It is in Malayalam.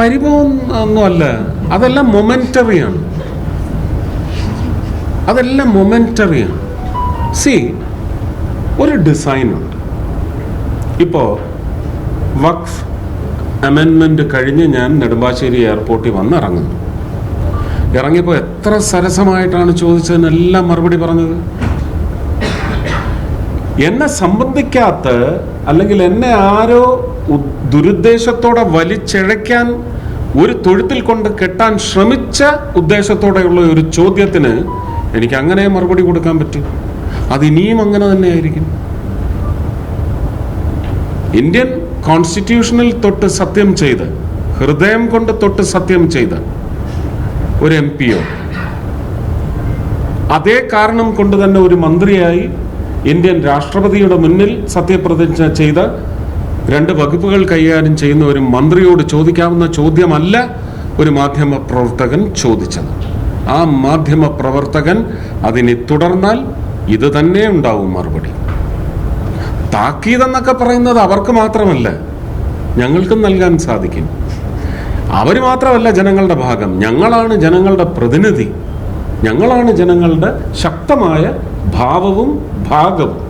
പരിഭവം ഒന്നുമല്ല, അതെല്ലാം മൊമെന്ററിയാണ്. സി, ഒരു ഡിസൈനുണ്ട്. ഇപ്പോൾ വഖഫ് അമെൻമെന്റ് കഴിഞ്ഞ് ഞാൻ നെടുമ്പാശ്ശേരി എയർപോർട്ടിൽ വന്നിറങ്ങുന്നു. ഇറങ്ങിയപ്പോൾ എത്ര സരസമായിട്ടാണ് ചോദിച്ചതിനെല്ലാം മറുപടി പറഞ്ഞത്. എന്നെ സംബന്ധിക്കാത്ത, അല്ലെങ്കിൽ എന്നെ ആരോ ദുരുദ്ദേശത്തോടെ വലിച്ചിഴയ്ക്കാൻ ഒരു തൊഴുത്തിൽ കൊണ്ട് കെട്ടാൻ ശ്രമിച്ച ഉദ്ദേശത്തോടെയുള്ള ഒരു ചോദ്യത്തിന് എനിക്ക് അങ്ങനെ മറുപടി കൊടുക്കാൻ പറ്റും. അതിനിയും അങ്ങനെ തന്നെ ആയിരിക്കും. ഇന്ത്യൻ കോൺസ്റ്റിറ്റ്യൂഷനിൽ തൊട്ട് സത്യം ചെയ്ത്, ഹൃദയം കൊണ്ട് തൊട്ട് സത്യം ചെയ്ത് ഒരു MP-യോ, അതേ കാരണം കൊണ്ട് തന്നെ ഒരു മന്ത്രിയായി ഇന്ത്യൻ രാഷ്ട്രപതിയുടെ മുന്നിൽ സത്യപ്രതിജ്ഞ ചെയ്ത 2 വകുപ്പുകൾ കൈകാര്യം ചെയ്യുന്ന ഒരു മന്ത്രിയോട് ചോദിക്കാവുന്ന ചോദ്യമല്ല ഒരു മാധ്യമ പ്രവർത്തകൻ ചോദിച്ചത്. ആ മാധ്യമ പ്രവർത്തകൻ അതിനെ തുടർന്നാൽ ഇത് തന്നെ ഉണ്ടാവും മറുപടി. താക്കീതെന്നൊക്കെ പറയുന്നത് അവർക്ക് മാത്രമല്ല, ഞങ്ങൾക്കും നൽകാൻ സാധിക്കും. അവർ മാത്രമല്ല ജനങ്ങളുടെ ഭാഗം, ഞങ്ങളാണ് ജനങ്ങളുടെ പ്രതിനിധി, ഞങ്ങളാണ് ജനങ്ങളുടെ ശക്തമായ ഭാവവും ഭാഗവും.